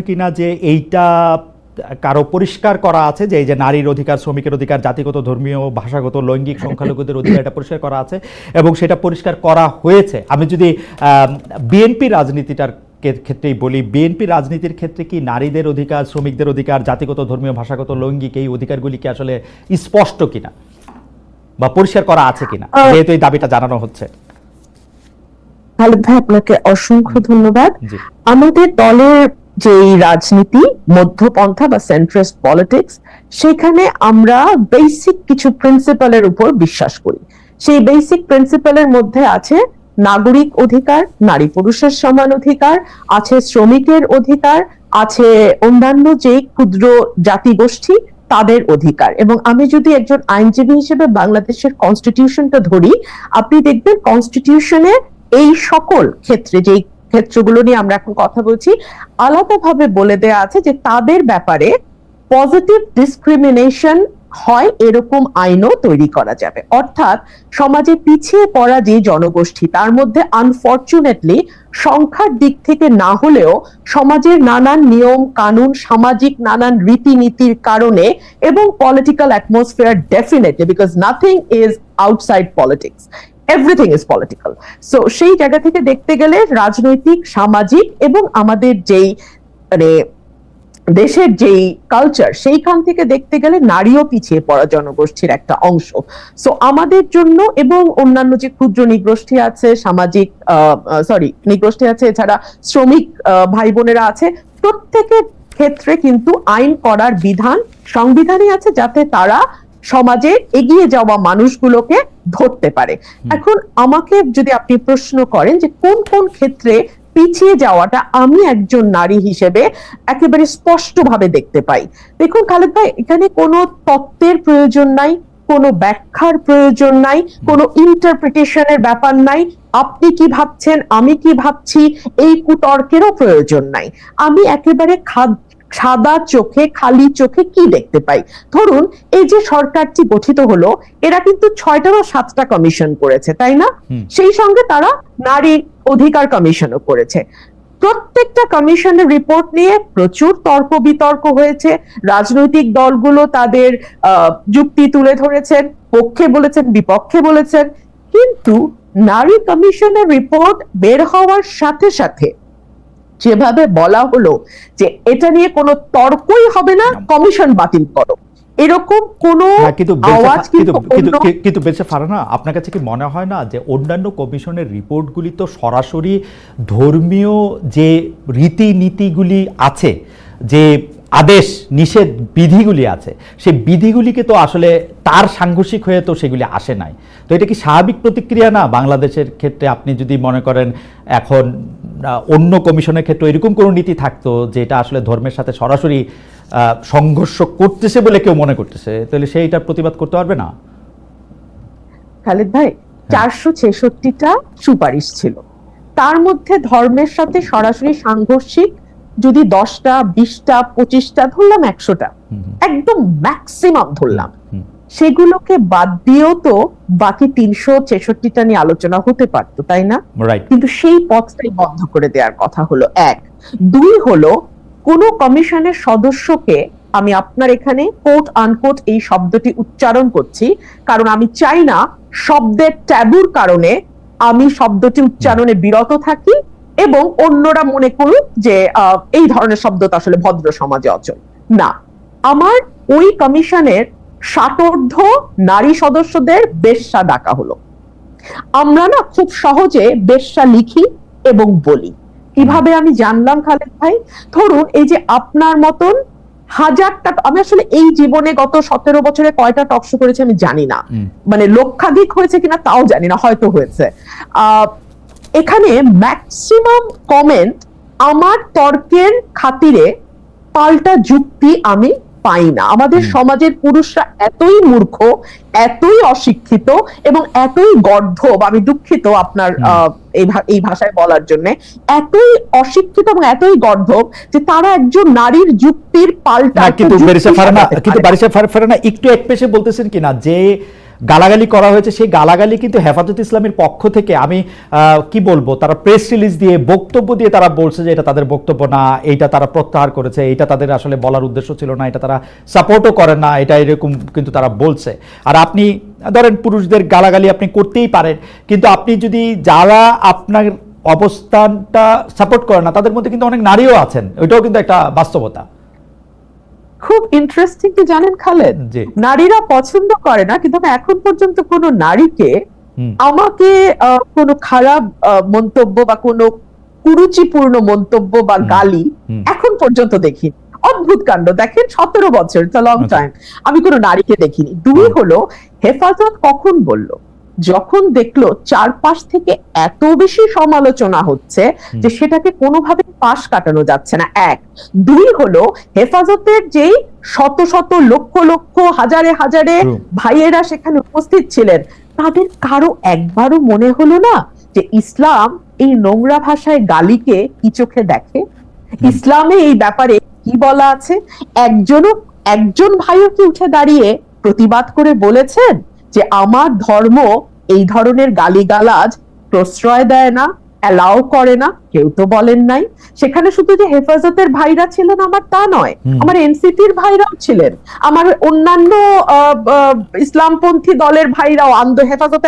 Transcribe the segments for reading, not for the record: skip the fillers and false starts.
কিনা যে এইটা কারো পরিষ্কার করা আছে যে এই যে নারীর অধিকার, শ্রমিকের অধিকার, জাতিগত, ধর্মীয়, ভাষাগত, লৈঙ্গিক সংখ্যালঘুদের অধিকার, এটা পরিষ্কার করা আছে এবং সেটা পরিষ্কার করা হয়েছে। আমি যদি বিএনপি রাজনীতিটার ক্ষেত্রেই বলি, বিএনপি রাজনীতির ক্ষেত্রে কি নারীদের অধিকার, শ্রমিকদের অধিকার, জাতিগত, ধর্মীয়, ভাষাগত, লৈঙ্গিক এই অধিকারগুলি কি আসলে স্পষ্ট কিনা বা পরিষ্কার করা আছে কিনা, যেহেতু এই দাবিটা জানানো হচ্ছে? খালেদ ভাই, আপনাকে অসংখ্য ধন্যবাদ। আমাদের দলের যে রাজনীতি, মধ্যপন্থা বা সেন্ট্রিস্ট পলিটিক্স, সেখানে আমরা বেসিক কিছু প্রিন্সিপালের উপর বিশ্বাস করি। সেই বেসিক প্রিন্সিপালের মধ্যে আছে নাগরিক অধিকার, নারী পুরুষের সমান অধিকার, আছে শ্রমিকের অধিকার, আছে অন্যান্য যে ক্ষুদ্র জাতিগোষ্ঠী তাদের অধিকার। এবং আমি যদি একজন আইনজীবী হিসেবে বাংলাদেশের কনস্টিটিউশনটা ধরি, আপনি দেখবেন কনস্টিটিউশনে এই সকল ক্ষেত্রে, যেই ক্ষেত্রগুলো নিয়ে আমরা এখন কথা বলছি, আলাদাভাবে বলে দেয়া আছে যে তাদের ব্যাপারে পজিটিভ ডিসক্রিমিনেশন হয় এরকম আইনও তৈরি করা যাবে। অর্থাৎ সমাজে পিছিয়ে পড়া যে জনগোষ্ঠী, তার মধ্যে আনফরচুনেটলি সংখ্যার দিক থেকে না হলেও সমাজের নানান নিয়ম কানুন, সামাজিক নানান রীতিনীতির কারণে এবং political atmosphere, definitely, because nothing is outside politics, everything is political. So সেই জায়গা থেকে দেখতে গেলে রাজনৈতিক, সামাজিক এবং আমাদের যেই মানে দেশের যেই কালচার, সেইখান থেকে দেখতে গেলে নারীও পিছিয়ে পড়া জনগোষ্ঠীর একটা অংশ। সো আমাদের জন্য এবং অন্যান্য যে ক্ষুদ্র নিগোষ্ঠী আছে, সামাজিক নিগোষ্ঠী আছে, এছাড়া শ্রমিক ভাই বোনেরা আছে, প্রত্যেকের ক্ষেত্রে কিন্তু আইন করার বিধান সংবিধানে আছে, যাতে তারা সমাজে এগিয়ে যাওয়া মানুষগুলোকে ধরতে পারে। এখন আমাকে যদি আপনি প্রশ্ন করেন যে কোন কোন ক্ষেত্রে পিছিয়ে যাওয়াটা আমি একজন নারী হিসেবে একেবারে স্পষ্টভাবে দেখতে পাই, দেখুন খালেদ ভাই, এখানে কোনো তত্ত্বের প্রয়োজন নাই, কোনো ব্যাখ্যার প্রয়োজন নাই, কোনো ইন্টারপ্রিটেশনের ব্যাপার নাই, আপনি কি ভাবছেন আমি কি ভাবছি এই কুতর্কেরও প্রয়োজন নাই। আমি একেবারে সাদা চোখে, খালি চোখে কি দেখতে পাই, ধরুন এই যে সরকারটি গঠিত হলো, এরা কিন্তু 6টা বা 7টা কমিশন করেছে, তাই না? সেই সঙ্গে তারা নারী অধিকার কমিশনও করেছে। প্রত্যেকটা কমিশনের রিপোর্ট নিয়ে প্রচুর তর্ক বিতর্ক হয়েছে, রাজনৈতিক দলগুলো তাদের যুক্তি তুলে ধরেছেন, পক্ষে বলেছেন, বিপক্ষে বলেছেন, কিন্তু নারী কমিশনের রিপোর্ট বের হওয়ার সাথে সাথে যেভাবে বলা হলো যে এটা নিয়ে কোনো তর্কই হবে না, কমিশন বাতিল করো, এরকম কোন আওয়াজ কিন্তু বেঁচে ফারানা, আপনার কাছে কি মনে হয় না যে অন্যান্য কমিশনের রিপোর্টগুলি তো সরাসরি ধর্মীয় যে রীতিনীতিগুলি আছে, যে আদেশ নিষেধ বিধিগুলি আছে, সেই বিধিগুলিকে তো আসলে তার সাংঘর্ষিক হয়ে তো সেগুলি আসে নাই। তো এটা কি স্বাভাবিক প্রতিক্রিয়া না বাংলাদেশের ক্ষেত্রে? আপনি যদি মনে করেন এখন অন্য কমিশনের ক্ষেত্রে এরকম কোনো নীতি থাকতো যেটা আসলে ধর্মের সাথে সরাসরি সংঘর্ষ করতেছে বলে কেউ মনে করতেছে, তাহলে সেইটার প্রতিবাদ করতে পারবে না? খালেদ ভাই, 466টা সুপারিশ ছিল, তার মধ্যে ধর্মের সাথে সরাসরি সাংঘর্ষিক যদি 10টা, 20টা, 25টা, ধরলাম 100টা, একদম ম্যাক্সিমাম ধরলাম, সেগুলোকে বাদ দিয়েও তো বাকি 366টা নিয়ে আলোচনা হতে পারতো, তাই না? কিন্তু সেই পথটাই বন্ধ করে দেওয়ার কথা হলো। 1, 2 হলো কোন কমিশনের সদস্যকে, আমি আপনার এখানে কোট আনকোট এই শব্দটি উচ্চারণ করছি কারণ আমি চাই না শব্দের ট্যাবুর কারণে আমি শব্দটি উচ্চারণে বিরত থাকি এবং অন্যরা মনে করুক যে এই ধরনের শব্দ তো আসলে ভদ্র সমাজে অচল না। আমার ওই কমিশনের 60 নারী সদস্যদের বেশ্যা ডাকা হলো। আমরা না খুব সহজে বেশ্যা লিখি এবং বলি। কিভাবে আমি জানলাম খালেদ ভাই? ধরুন এই যে আপনার মতন হাজারটা, আমি আসলে এই জীবনে গত 17 বছরে কয়টা টকশো করেছি আমি জানি না, মানে লক্ষাধিক হয়েছে কিনা তাও জানি না, হয়তো হয়েছে। এখানে ম্যাক্সিমাম কমেন্ট আমার তর্কের খাতিরে পাল্টা যুক্তি আমি পাই না। আমাদের সমাজের পুরুষরা এতই মূর্খ, এতই অশিক্ষিত এবং এতই গর্ধব, আমি দুঃখিত আপনার এই ভাষায় বলার জন্য, এতই অশিক্ষিত এবং এতই গর্ধব যে তারা একজন নারীর যুক্তির পাল্টা। কিন্তু বারিশা ফারানা একটু এক পেশে বলতেছেন কিনা যে গালাগালি করা হয়েছে, সেই গালাগালি কিন্তু হেফাজত ইসলামের পক্ষ থেকে আমি কি বলবো, তারা প্রেস রিলিজ দিয়ে বক্তব্য দিয়ে তারা বলছে যে এটা তাদের বক্তব্য না, এইটা তারা প্রত্যাহার করেছে, এটা তাদের আসলে বলার উদ্দেশ্য ছিল না, এটা তারা সাপোর্টও করে না, এটা এরকম কিন্তু তারা বলছে। আর আপনি ধরেন পুরুষদের গালাগালি আপনি করতেই পারেন, কিন্তু আপনি যদি যারা আপনার অবস্থানটা সাপোর্ট করে না তাদের মধ্যে কিন্তু অনেক নারীও আছেন, ওইটাও কিন্তু একটা বাস্তবতা। খুব ইন্টারেস্টিং কি জানেন খালেদ, নারীরা পছন্দ করে না, কিন্তু আমি এখন পর্যন্ত কোনো নারীকে আমাকে কোনো খারাপ মন্তব্য বা কোনো কুরুচিপূর্ণ মন্তব্য বা গালি এখন পর্যন্ত দেখিনি। অদ্ভুত কাণ্ড, দেখেন 17 বছর, ইটস আ লং টাইম, আমি কোনো নারীকে দেখিনি। দুই হলো, হেফাজত কখন বলল? যখন দেখলো চারপাশ থেকে এত বেশি সমালোচনা হচ্ছে যে সেটাকে কোনোভাবে পাশ কাটানো যাচ্ছে না। এক। দুই হলো, হেফাজতের যেই শত শত লক্ষ লক্ষ হাজারে হাজারে ভাইয়েরা সেখানে উপস্থিত ছিলেন, তাদের কারো একবারও মনে হলো না যে ইসলাম এই নোংরা ভাষায় গালিকে কি চোখে দেখে, ইসলামে এই ব্যাপারে কি বলা আছে? একজন ভাইও কি উঠে দাঁড়িয়ে প্রতিবাদ করে বলেছেন যে আমার ধর্ম এই ধরনের গালিগালাজ প্রশ্রয় দেয় না, অ্যালাউ করে না? কেউ তো বলেন নাই। সেখানে শুধু যে হেফাজতের ভাইরা ছিলেন আমার তা নয়, আমার এনসিপির ভাইরাও ছিলেন, আমার অন্যান্য ইসলামপন্থী দলের ভাইরাও, হেফাজতে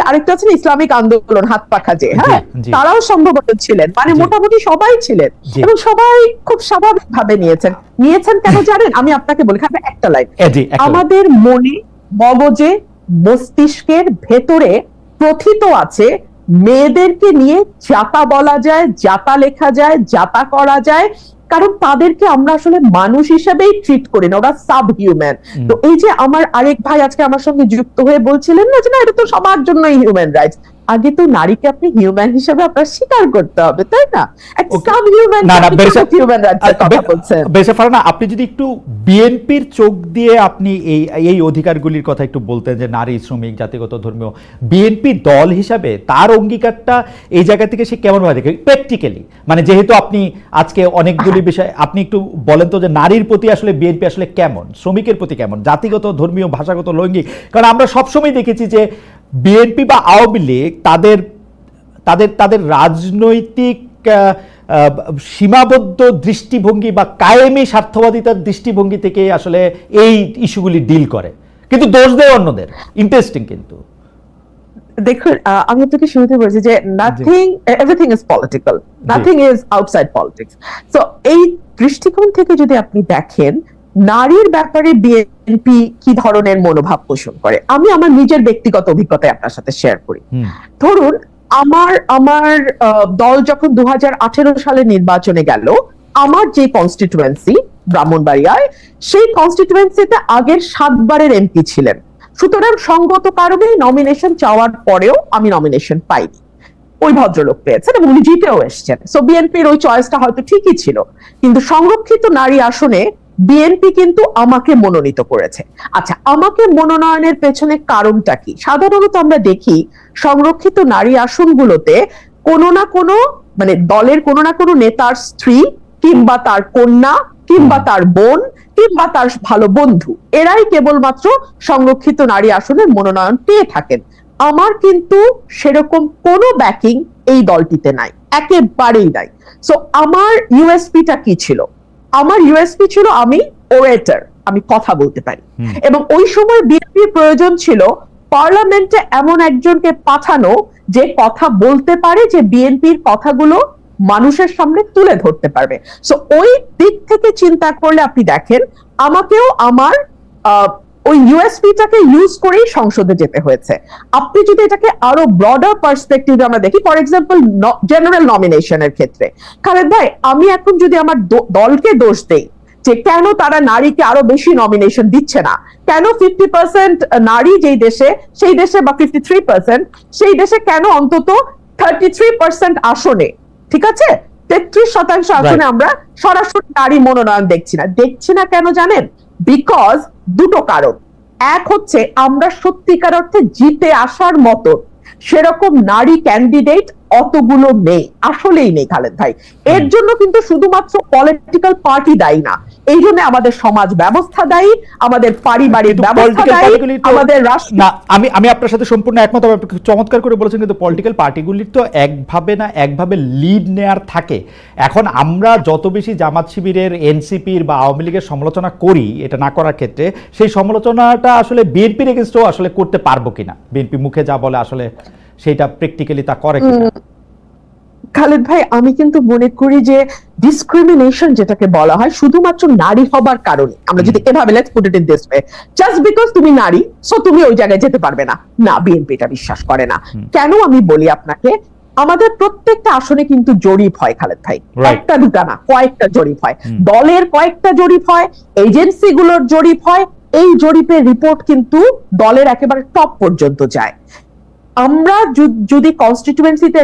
আরেকটা আছে ইসলামিক আন্দোলন হাত পাখা যে, হ্যাঁ, তারাও সম্ভবত ছিলেন, মানে মোটামুটি সবাই ছিলেন, এবং সবাই খুব স্বাভাবিক ভাবে নিয়েছেন কেন জানেন? আমি আপনাকে বলি, একটা লাইন, আমাদের মনে, মগজে, মস্তিষ্কের ভেতরে প্রথিত আছে মেয়েদেরকে নিয়ে যাতা বলা যায়, যাতা লেখা যায়, যাতা করা যায়, কারণ তাদেরকে আমরা আসলে মানুষ হিসেবেই ট্রিট করি না, ওরা সাব হিউম্যান। তো এই যে আমার আরেক ভাই আজকে আমার সঙ্গে যুক্ত হয়ে বলছিলেন না যে না, এটা তো সবার জন্যই হিউম্যান রাইটস, আগে তো নারীকে আপনি হিউম্যান হিসেবে আপনার স্বীকার করতে হবে, তাই না? আপনি যদি একটু বিএনপির চোখ দিয়ে আপনি এই অধিকারগুলির কথা একটু বলতেন, যে নারী, শ্রমিক, জাতিগত, ধর্মীয়, বিএনপি দল হিসাবে তার অঙ্গীকারটা এই জায়গা থেকে সে কেমন ভাবে দেখে প্র্যাকটিক্যালি, মানে যেহেতু আপনি আজকে অনেকগুলি বিষয়, আপনি একটু বলেন তো যে নারীর প্রতি আসলে বিএনপি আসলে কেমন, শ্রমিকের প্রতি কেমন, জাতিগত, ধর্মীয়, ভাষাগত, লৈঙ্গিক? কারণ আমরা সবসময় দেখেছি যে বিএনপি বা আওয়ামী লীগ তাদের রাজনৈতিক সীমাবদ্ধ দৃষ্টিভঙ্গি বা কায়েমি স্বার্থবাদিতার দৃষ্টিভঙ্গি থেকে আসলে এই ইস্যুগুলি ডিল করে, কিন্তু দোষ দেয় অন্যদের। ইন্টারেস্টিং। কিন্তু দেখুন, আমি আপনাকে শুরুতে বলেছি যে everything is political, nothing is outside politics. So এই দৃষ্টিকোণ থেকে যদি আপনি দেখেন নারীর ব্যাপারে বিএনপি কি ধরনের মনোভাব পোষণ করে, আমি আমার নিজের ব্যক্তিগত অভিজ্ঞতা আপনার সাথে শেয়ার করি। ধরুন, আমার দল যখন 2018 সালে নির্বাচনে গেল, আমার যে কনস্টিটুয়েন্সি ব্রাহ্মণবাড়িয়ায়, সেই কনস্টিটুয়েন্সিতে আগের 7 বারের এমপি ছিলেন। সুতরাং সঙ্গত কারণে নমিনেশন চাওয়ার পরেও আমি নমিনেশন পাইনি, ওই ভদ্রলোক পেয়েছেন এবং উনি জিতেও এসছেন। সো বিএনপির ওই চয়েসটা হয়তো ঠিকই ছিল, কিন্তু সংরক্ষিত নারী আসনে বিএনপি কিন্তু আমাকে মনোনীত করেছে। আচ্ছা, আমাকে মনোনয়নের পেছনে কারণটা কি? সাধারণত আমরা দেখি সংরক্ষিত নারী আসনগুলোতে কোনো না কোনো, মানে দলের কোনো না কোনো নেতার স্ত্রী কিংবা তার কন্যা কিংবা তার বোন কিংবা তার ভালো বন্ধু, এরাই কেবলমাত্র সংরক্ষিত নারী আসনের মনোনয়ন পেয়ে থাকেন। আমার কিন্তু সেরকম কোনো ব্যাকিং এই দলটিতে নাই, একেবারেই নাই। সো আমার ইউএসপিটা কি ছিল? আমার ইউএসপি ছিল আমি ওরেটর, আমি কথা বলতে পারি, এবং ওই সময় বিএনপির প্রয়োজন ছিল পার্লামেন্টে এমন একজনকে পাঠানো যে কথা বলতে পারে, যে বিএনপির কথাগুলো মানুষের সামনে তুলে ধরতে পারবে। সো ওই দিক থেকে চিন্তা করলে আপনি দেখেন আমাকেও আমার ওই ইউএসপিটাকে ইউজ করেই সংসদে যেতে হয়েছে। আপনি যদি এটাকে আরো ব্রডার পার্সপেক্টিভে আমরা দেখি, ফর এক্সাম্পল জেনারেল নমিনেশনের ক্ষেত্রে, খালেদ ভাই, আমি এখন যদি আমার দলকে দোষ দেই যে কেন তারা নারীকে আরো বেশি নমিনেশন দিচ্ছে না, কেন 50% নারী যেই দেশে, সেই দেশে, বা 53% সেই দেশে, কেন অন্তত 33% আসনে, ঠিক আছে, 33% আসনে আমরা সরাসরি নারী মনোনয়ন দেখছি না কেন জানেন? বিকজ দুটো কারণ। এক হচ্ছে আমরা সত্যিকার অর্থে জিতে আসার মতো সেরকম নারী ক্যান্ডিডেট অতগুলো নেই, আসলেই নেই খালেদ ভাই। এর জন্য কিন্তু শুধুমাত্র পলিটিক্যাল পার্টি দায়ী না, এই জন্য আমাদের সমাজ ব্যবস্থা দায়ী, আমাদের পারিবারিক কিন্তু ব্যবস্থা political দায়ী, partyগুলি তো- আমাদের রাষ্ট্র। না, আমি আপনার সাথে সম্পূর্ণ একমত, আপনি খুব চমৎকার করে বলেছেন, কিন্তু পলিটিক্যাল পার্টিগুলির তো একভাবে না একভাবে লিড নেয়ার থাকে। এখন আমরা যত বেশি জামাত শিবিরের, এনসিপির বা আওয়ামী লীগের সমালোচনা করি এটা না করার ক্ষেত্রে, সেই সমালোচনাটা আসলে বিএনপির এগেইনস্টও আসলে করতে পারবো কিনা, বিএনপি মুখে যা বলে আসলে সেটা প্র্যাকটিক্যালি তা করে কিনা। খালেদ ভাই, আমি কিন্তু মনে করি যে ডিসক্রিমিনেশন যেটাকে বলা হয় শুধুমাত্র নারী হবার কারণে, আমরা যদি এভাবে let's put it in this way, just because তুমি নারী সো তুমি ওই জায়গায় যেতে পারবে না, না, বিএনপি এটা বিশ্বাস করে না। কেন আমি বলি আপনাকে, আমাদের প্রত্যেকটা আসনে কিন্তু জরিপ হয় খালেদ ভাই, একটা দুটা না, কয়েকটা জরিপ হয়, দলের কয়েকটা জরিপ হয়, এজেন্সিগুলোর জরিপ হয়, এই জরিপের রিপোর্ট কিন্তু দলের একেবারে টপ পর্যন্ত যায়। আমরা যদি কনস্টিটিউয়েন্সিতে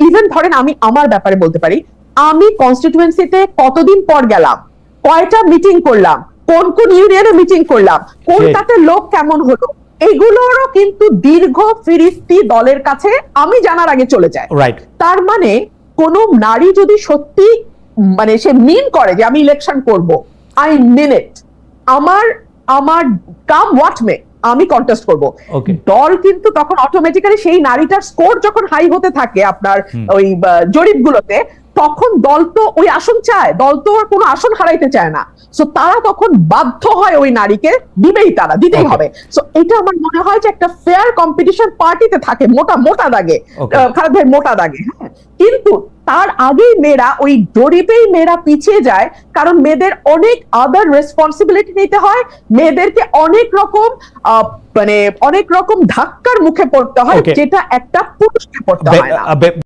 ইভেন ধরেন আমি আমার ব্যাপারে বলতে পারি, আমি কনস্টিটিউয়েন্সিতে কতদিন পর গেলাম, কয়টা মিটিং করলাম, কোন কোন ইউনিয়নে মিটিং করলাম, কোনটাতে লোক কেমন হলো, এগুলোরও কিন্তু দীর্ঘ ফিরিস্তি দলের কাছে আমি জানার আগে চলে যায়। তার মানে কোন নারী যদি সত্যি মানে সে মিন করে যে আমি ইলেকশন করব, আই মিন ইট, আমার কাম হোয়াট মে আমি কন্টেস্ট করব, দল কিন্তু তখন অটোমেটিক্যালি সেই নারীটার স্কোর যখন হাই হতে থাকে আপনার ওই জরিপগুলোতে, তখন দল তো ওই আসন চায়, দল তো আর কোনো আসন হারাইতে চায় না, সো তারা তখন বাধ্য হয় ওই নারীকে দিবেই, তারা দিতেই হবে। সো এটা আমার মনে হয় যে একটা ফেয়ার কম্পিটিশন পার্টিতে থাকে মোটা দাগে, খারাপ ভাই মোটা দাগে, হ্যাঁ, কিন্তু তার আগেই মেয়েরা ওই জরিপেই মেয়েরা পিছিয়ে যায়, কারণ মেয়েদের অনেক আদার রেসপন্সিবিলিটি নিতে হয়, মেয়েদেরকে অনেক রকম ধাক্কার মুখে পড়তে হয়, যেটা একটা পুরুষকে পড়তে হয় না।